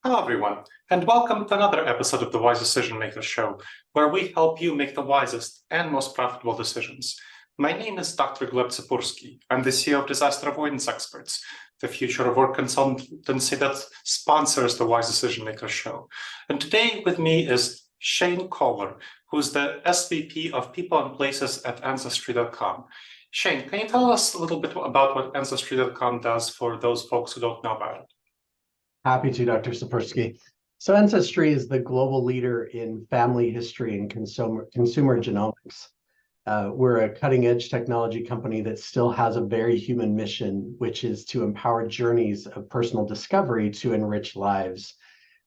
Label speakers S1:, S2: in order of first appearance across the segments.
S1: Hello, everyone, and welcome to another episode of the Wise Decision Maker Show, where we help you make the wisest and most profitable decisions. My name is Dr. Gleb Tsipursky. I'm the CEO of Disaster Avoidance Experts, the future of work consultancy that sponsors the Wise Decision Maker Show. And today with me is Shane Koller, who's the SVP of People and Places at Ancestry.com. Shane, can you tell us a little bit about what Ancestry.com does for those folks who don't know about it?
S2: Happy to, Dr. Tsipursky. So Ancestry is the global leader in family history and consumer genomics. We're a cutting-edge technology company that still has a very human mission, which is to empower journeys of personal discovery to enrich lives.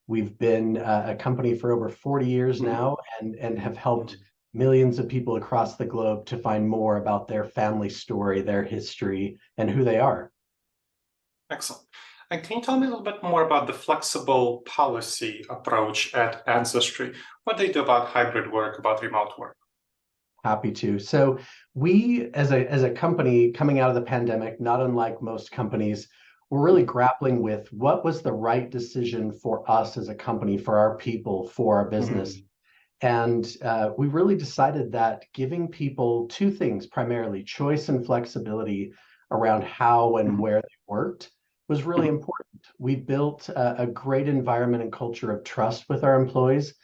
S2: We've been a company for over 40 years now and have helped millions of people across the globe to find more about their family story, their history, and who they are.
S1: Excellent. And can you tell me a little bit more about the flexible policy approach at Ancestry? What they do about hybrid work, about remote work?
S2: Happy to. So we, as a company coming out of the pandemic, not unlike most companies, we're really grappling with what was the right decision for us as a company, for our people, for our business. And we really decided that giving people two things, primarily choice and flexibility around how and where they worked, was really important. We built a great environment and culture of trust with our employees.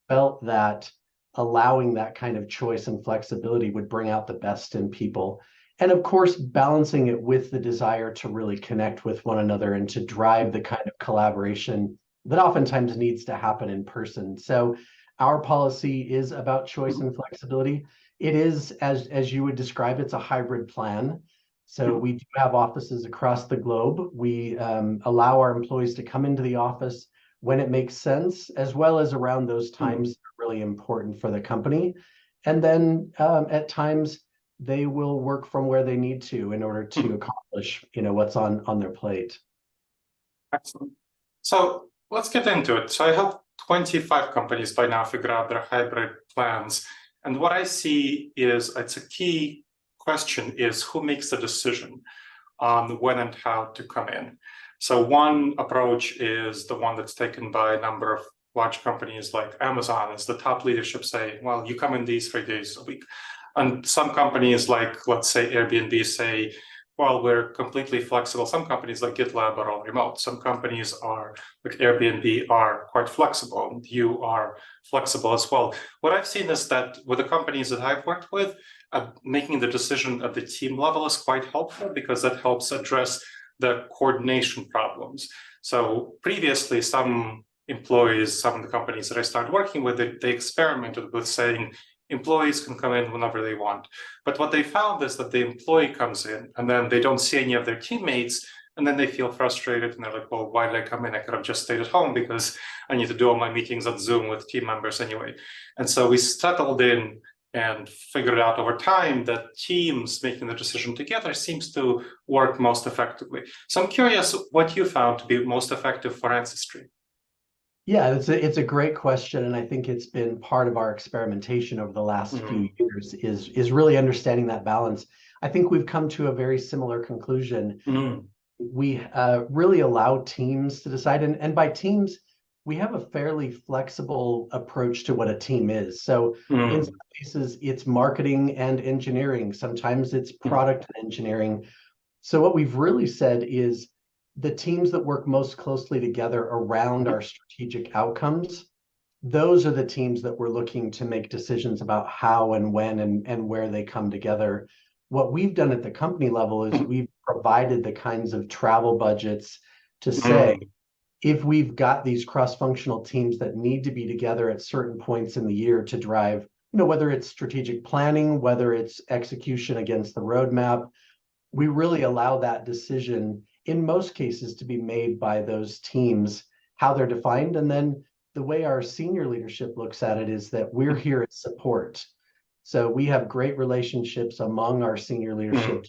S2: Felt that allowing that kind of choice and flexibility would bring out the best in people. And of course, balancing it with the desire to really connect with one another and to drive the kind of collaboration that oftentimes needs to happen in person. So our policy is about choice and flexibility. It is, as you would describe, it's a hybrid plan. So we do have offices across the globe. We allow our employees to come into the office when it makes sense, as well as around those times that are really important for the company. And then at times, they will work from where they need to in order to accomplish, what's on their plate.
S1: Excellent. So let's get into it. So I helped 25 companies by now figure out their hybrid plans. And what I see is it's a key question is who makes the decision on when and how to come in. So one approach is the one that's taken by a number of large companies like Amazon, as the top leadership say, well, you come in these 3 days a week. And some companies like, let's say, Airbnb say, well, we're completely flexible. Some companies like GitLab are all remote. Some companies are like Airbnb are quite flexible. And you are flexible as well. What I've seen is that with the companies that I've worked with, making the decision at the team level is quite helpful because that helps address the coordination problems. So previously, some employees, some of the companies that I started working with, they experimented with saying employees can come in whenever they want. But what they found is that the employee comes in and then they don't see any of their teammates, and then they feel frustrated and they're like, well, why did I come in? I could have just stayed at home because I need to do all my meetings on Zoom with team members anyway. And so we settled in and figured out over time that teams making the decision together seems to work most effectively. So I'm curious what you found to be most effective for Ancestry.
S2: Yeah, it's a great question, and I think it's been part of our experimentation over the last few years is really understanding that balance. I think we've come to a very similar conclusion. We really allow teams to decide, and by teams, we have a fairly flexible approach to what a team is. So in some cases, it's marketing and engineering. Sometimes it's product and engineering. So what we've really said is the teams that work most closely together around our strategic outcomes, those are the teams that we're looking to make decisions about how and when and where they come together. What we've done at the company level is we've provided the kinds of travel budgets to say, if we've got these cross-functional teams that need to be together at certain points in the year to drive, whether it's strategic planning, whether it's execution against the roadmap, we really allow that decision in most cases to be made by those teams, how they're defined. And then the way our senior leadership looks at it is that we're here as support. So we have great relationships among our senior leadership.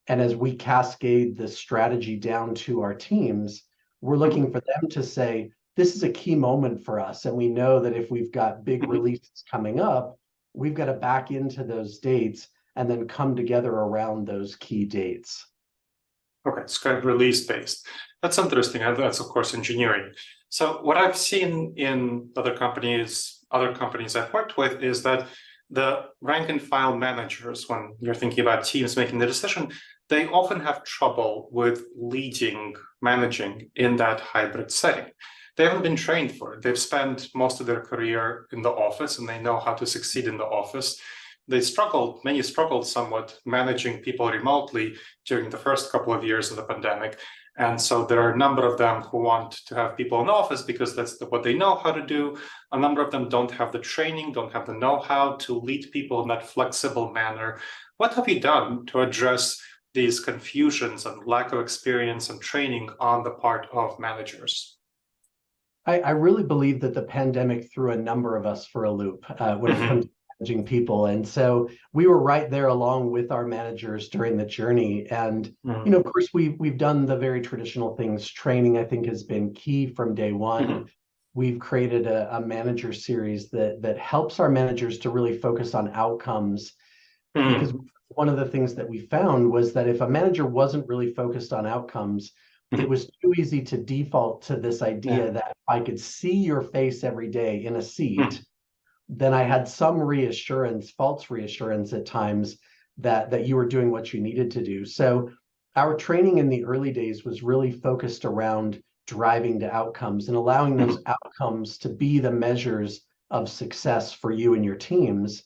S2: And as we cascade the strategy down to our teams, we're looking for them to say, this is a key moment for us. And we know that if we've got big releases coming up, we've got to back into those dates and then come together around those key dates.
S1: Okay, it's kind of release-based. That's interesting, and that's, of course, engineering. So what I've seen in other companies I've worked with, is that the rank and file managers, when you're thinking about teams making the decision, they often have trouble with managing in that hybrid setting. They haven't been trained for it. They've spent most of their career in the office, and they know how to succeed in the office. Many struggled somewhat managing people remotely during the first couple of years of the pandemic. And so there are a number of them who want to have people in the office because that's what they know how to do. A number of them don't have the training, don't have the know-how to lead people in that flexible manner. What have you done to address these confusions and lack of experience and training on the part of managers?
S2: I really believe that the pandemic threw a number of us for a loop when it comes to managing people. And so we were right there along with our managers during the journey. And, of course, we've done the very traditional things. Training, I think, has been key from day one. We've created a manager series that helps our managers to really focus on outcomes. Because one of the things that we found was that if a manager wasn't really focused on outcomes, it was too easy to default to this idea that if I could see your face every day in a seat, then I had some false reassurance at times that you were doing what you needed to do. So our training in the early days was really focused around driving to outcomes and allowing those outcomes to be the measures of success for you and your teams.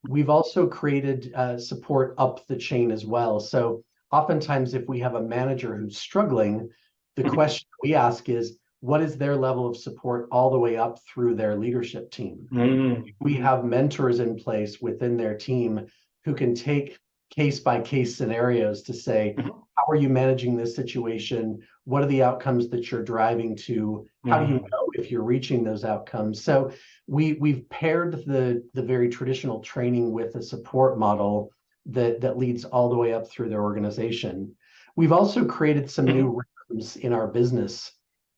S2: We've also created support up the chain as well. So oftentimes, if we have a manager who's struggling, the question we ask is, what is their level of support all the way up through their leadership team? We have mentors in place within their team who can take case-by-case scenarios to say, how are you managing this situation? What are the outcomes that you're driving to? How do you know if you're reaching those outcomes? So we've paired the very traditional training with a support model that leads all the way up through their organization. We've also created some new rhythms in our business,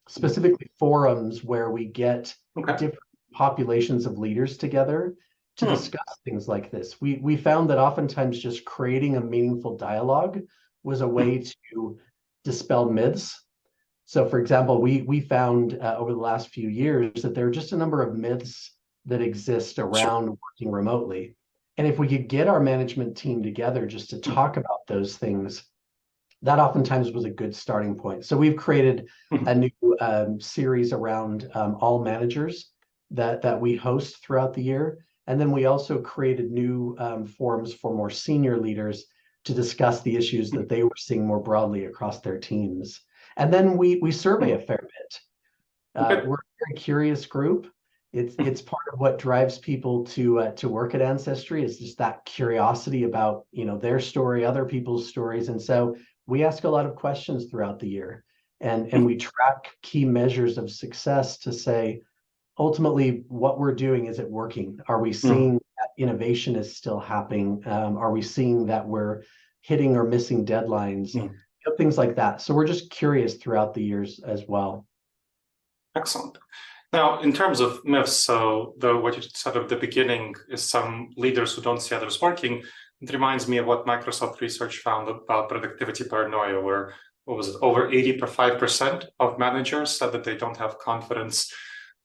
S2: specifically forums where we get different populations of leaders together to discuss things like this. We found that oftentimes just creating a meaningful dialogue was a way to dispel myths. So, for example, we found over the last few years that there are just a number of myths that exist around working remotely. And if we could get our management team together just to talk about those things, that oftentimes was a good starting point. So we've created a new series around all managers that we host throughout the year. And then we also created new forums for more senior leaders to discuss the issues that they were seeing more broadly across their teams. And then we survey a fair bit. We're a very curious group. It's part of what drives people to work at Ancestry, is just that curiosity about their story, other people's stories. And so we ask a lot of questions throughout the year, and we track key measures of success to say, ultimately, what we're doing, is it working? Are we seeing that innovation is still happening? Are we seeing that we're hitting or missing deadlines? Things like that. So we're just curious throughout the years as well.
S1: Excellent. Now, in terms of myths, so what you said at the beginning is some leaders who don't see others working. It reminds me of what Microsoft research found about productivity paranoia, where, over 85% of managers said that they don't have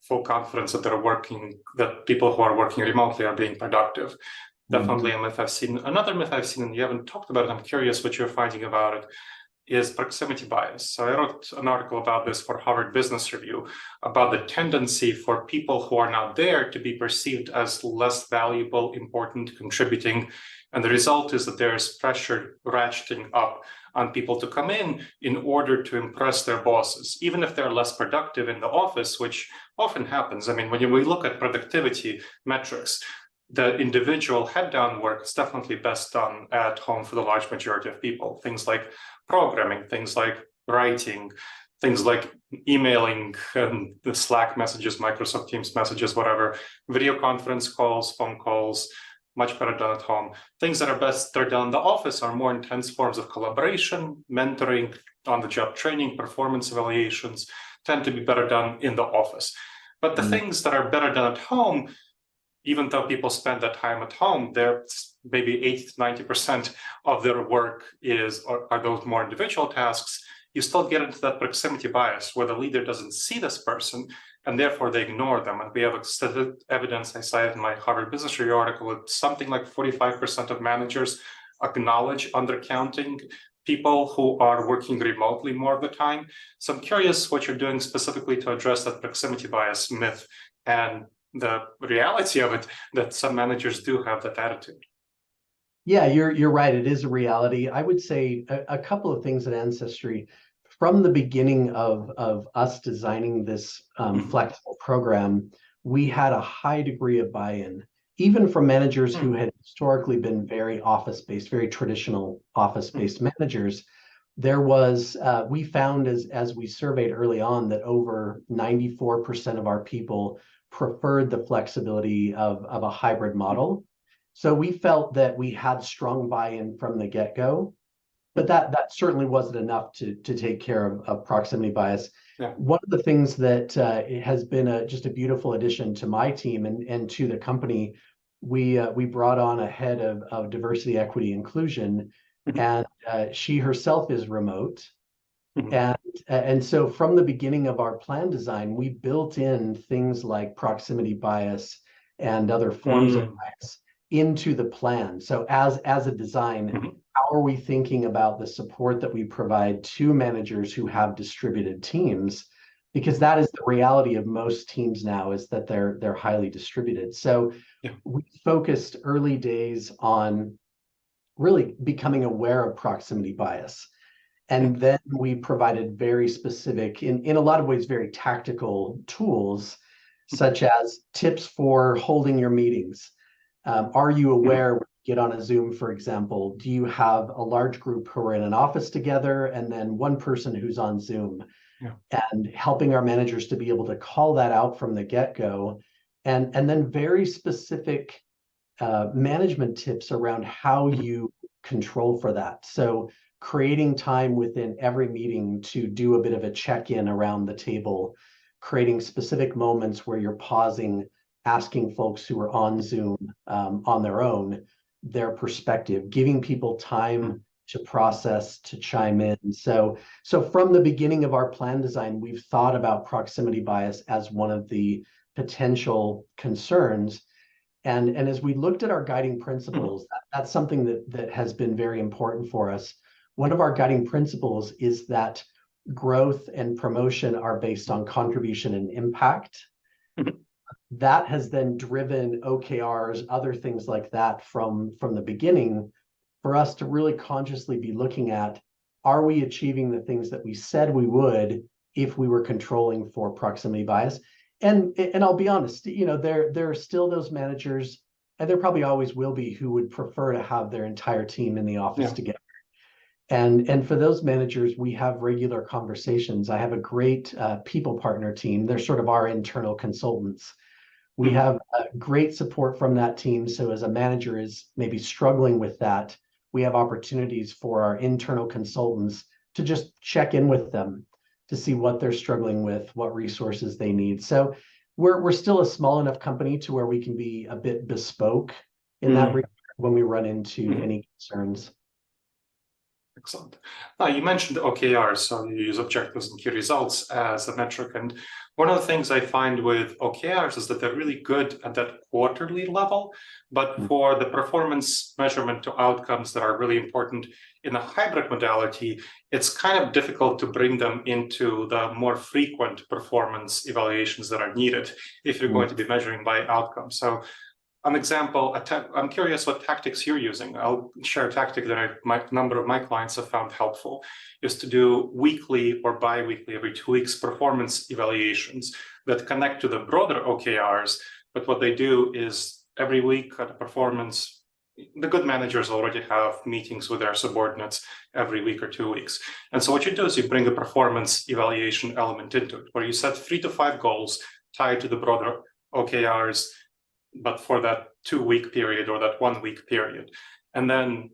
S1: full confidence that people who are working remotely are being productive. Definitely a myth I've seen. Another myth I've seen, and you haven't talked about it, I'm curious what you're finding about it, is proximity bias. So I wrote an article about this for Harvard Business Review, about the tendency for people who are not there to be perceived as less valuable, important, contributing. And the result is that there is pressure ratcheting up on people to come in order to impress their bosses, even if they're less productive in the office, which often happens. I mean, when we look at productivity metrics, the individual head-down work is definitely best done at home for the large majority of people. Things like programming, things like writing, things like emailing, the Slack messages, Microsoft Teams messages, whatever, video conference calls, phone calls, much better done at home. Things that are best done in the office are more intense forms of collaboration, mentoring, on-the-job training, performance evaluations tend to be better done in the office. But the things that are better done at home, even though people spend that time at home, there's maybe 80 to 90% of their work are those more individual tasks. You still get into that proximity bias where the leader doesn't see this person and therefore they ignore them. And we have evidence I cited in my Harvard Business Review article that something like 45% of managers acknowledge undercounting people who are working remotely more of the time. So I'm curious what you're doing specifically to address that proximity bias myth and the reality of it, that some managers do have that attitude.
S2: Yeah, you're right. It is a reality. I would say a couple of things at Ancestry. From the beginning of us designing this flexible program, we had a high degree of buy-in, even from managers who had historically been very office-based, very traditional office-based managers. There was, we found as we surveyed early on that over 94% of our people preferred the flexibility of a hybrid model. So we felt that we had strong buy-in from the get-go, but that certainly wasn't enough to take care of proximity bias.
S1: Yeah.
S2: One of the things that has been just a beautiful addition to my team and to the company, we brought on a head of diversity, equity, inclusion, and she herself is remote. And so from the beginning of our plan design, we built in things like proximity bias and other forms of bias into the plan. So as a design, how are we thinking about the support that we provide to managers who have distributed teams? Because that is the reality of most teams now, is that they're highly distributed. So we focused early days on really becoming aware of proximity bias. And then we provided very specific, in a lot of ways, very tactical tools, such as tips for holding your meetings. Are you aware when you get on a Zoom, for example, do you have a large group who are in an office together and then one person who's on Zoom? And helping our managers to be able to call that out from the get-go, and then very specific management tips around how you control for that. So creating time within every meeting to do a bit of a check-in around the table, creating specific moments where you're pausing, asking folks who are on Zoom on their own, their perspective, giving people time to process, to chime in. So from the beginning of our plan design, we've thought about proximity bias as one of the potential concerns. And as we looked at our guiding principles, that's something that has been very important for us. One of our guiding principles is that growth and promotion are based on contribution and impact. That has then driven OKRs, other things like that from the beginning, for us to really consciously be looking at, are we achieving the things that we said we would if we were controlling for proximity bias? And I'll be honest, there are still those managers, and there probably always will be, who would prefer to have their entire team in the office together. And for those managers, we have regular conversations. I have a great people partner team. They're sort of our internal consultants. We have great support from that team. So as a manager is maybe struggling with that, we have opportunities for our internal consultants to just check in with them to see what they're struggling with, what resources they need. So we're still a small enough company to where we can be a bit bespoke in that regard when we run into any concerns.
S1: Excellent. You mentioned OKRs, so you use objectives and key results as a metric. And one of the things I find with OKRs is that they're really good at that quarterly level, but for the performance measurement to outcomes that are really important in a hybrid modality, it's kind of difficult to bring them into the more frequent performance evaluations that are needed if you're going to be measuring by outcomes. So an example, I'm curious what tactics you're using. I'll share a tactic that a number of my clients have found helpful, is to do weekly or bi-weekly, every 2 weeks, performance evaluations that connect to the broader OKRs. But what they do is every week at a performance, the good managers already have meetings with their subordinates every week or 2 weeks. And so what you do is you bring a performance evaluation element into it, where you set 3 to 5 goals tied to the broader OKRs, but for that 2-week period or that 1-week period. And then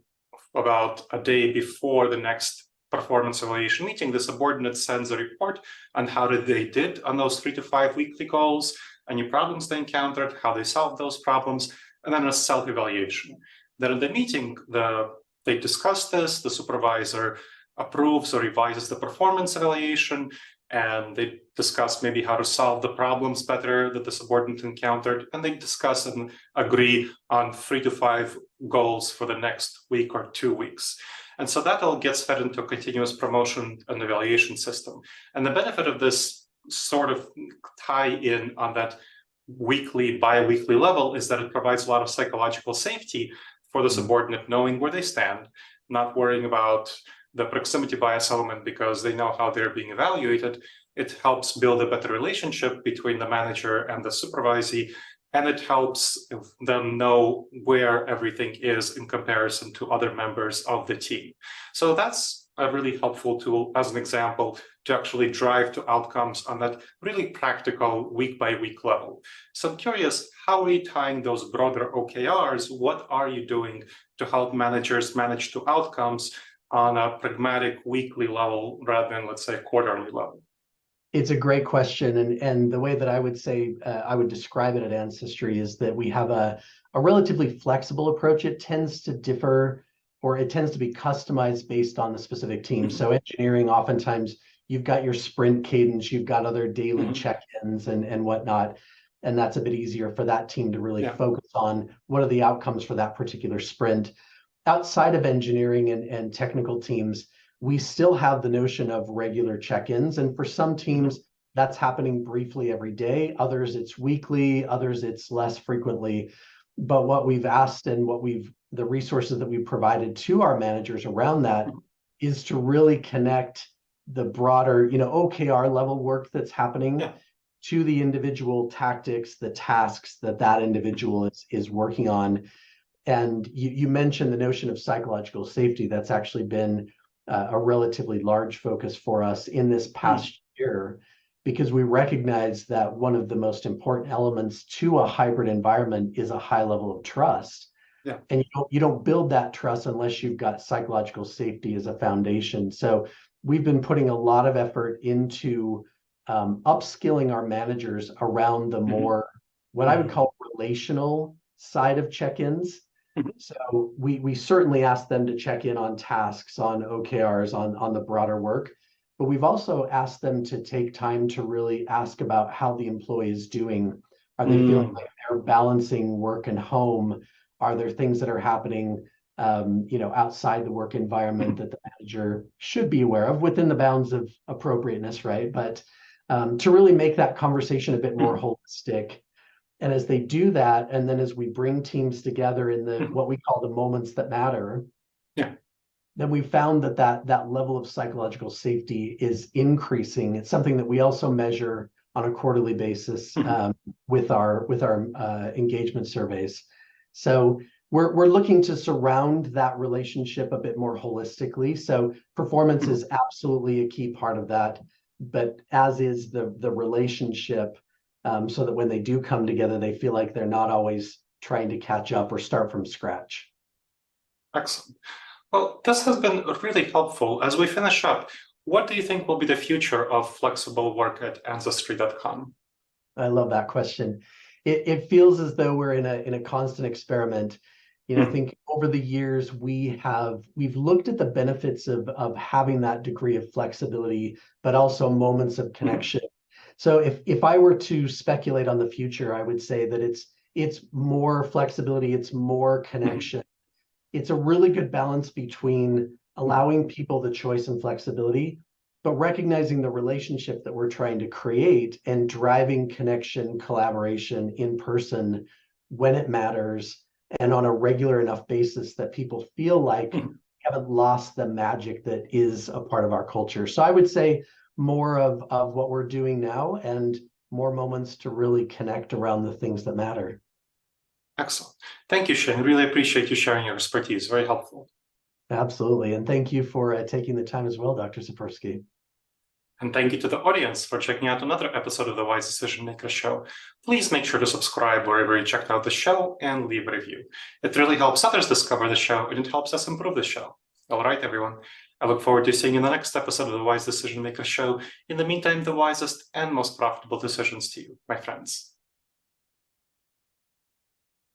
S1: about a day before the next performance evaluation meeting, the subordinate sends a report on how they did on those 3 to 5 weekly goals, any problems they encountered, how they solved those problems, and then a self-evaluation. Then in the meeting, they discuss this, the supervisor approves or revises the performance evaluation, and they discuss maybe how to solve the problems better that the subordinate encountered, and they discuss and agree on 3 to 5 goals for the next week or 2 weeks. And so that all gets fed into a continuous promotion and evaluation system. And the benefit of this sort of tie-in on that weekly, bi-weekly level is that it provides a lot of psychological safety for the subordinate, knowing where they stand, not worrying about the proximity bias element because they know how they're being evaluated. It helps build a better relationship between the manager and the supervisee, and it helps them know where everything is in comparison to other members of the team. So that's a really helpful tool as an example to actually drive to outcomes on that really practical week-by-week level. So I'm curious, how are you tying those broader OKRs? What are you doing to help managers manage to outcomes on a pragmatic weekly level rather than, let's say, quarterly level?
S2: It's a great question. And the way that I would say, I would describe it at Ancestry is that we have a relatively flexible approach. It tends to differ, or it tends to be customized based on the specific team. So engineering, oftentimes you've got your sprint cadence, you've got other daily check-ins and whatnot. And that's a bit easier for that team to really focus on what are the outcomes for that particular sprint. Outside of engineering and technical teams, we still have the notion of regular check-ins. And for some teams, that's happening briefly every day. Others, it's weekly. Others, it's less frequently. But what we've asked and the resources that we've provided to our managers around that is to really connect the broader, OKR level work that's happening to the individual tactics, the tasks that individual is working on. And you mentioned the notion of psychological safety. That's actually been a relatively large focus for us in this past year, because we recognize that one of the most important elements to a hybrid environment is a high level of trust. Yeah. And you don't build that trust unless you've got psychological safety as a foundation. So we've been putting a lot of effort into upskilling our managers around the more, what I would call relational side of check-ins. So we certainly ask them to check in on tasks, on OKRs, on the broader work, but we've also asked them to take time to really ask about how the employee is doing. Are they feeling like they're balancing work and home? Are there things that are happening, outside the work environment that the manager should be aware of within the bounds of appropriateness, right? But to really make that conversation a bit more holistic. And as they do that, and then as we bring teams together in the what we call the moments that matter, then we found that level of psychological safety is increasing. It's something that we also measure on a quarterly basis with our engagement surveys. So we're looking to surround that relationship a bit more holistically. So performance is absolutely a key part of that, but as is the relationship. So that when they do come together, they feel like they're not always trying to catch up or start from scratch.
S1: Excellent. Well, this has been really helpful. As we finish up, what do you think will be the future of flexible work at Ancestry.com?
S2: I love that question. It feels as though we're in a constant experiment. I think over the years we've looked at the benefits of having that degree of flexibility, but also moments of connection. So if I were to speculate on the future, I would say that it's more flexibility, it's more connection. It's a really good balance between allowing people the choice and flexibility, but recognizing the relationship that we're trying to create and driving connection, collaboration in person when it matters and on a regular enough basis that people feel like we haven't lost the magic that is a part of our culture. So I would say more of what we're doing now and more moments to really connect around the things that matter.
S1: Excellent. Thank you, Shane. Really appreciate you sharing your expertise. Very helpful.
S2: Absolutely. And thank you for taking the time as well, Dr. Tsipursky.
S1: And thank you to the audience for checking out another episode of the Wise Decision Maker Show. Please make sure to subscribe wherever you checked out the show and leave a review. It really helps others discover the show and it helps us improve the show. All right, everyone. I look forward to seeing you in the next episode of the Wise Decision Maker Show. In the meantime, the wisest and most profitable decisions to you, my friends.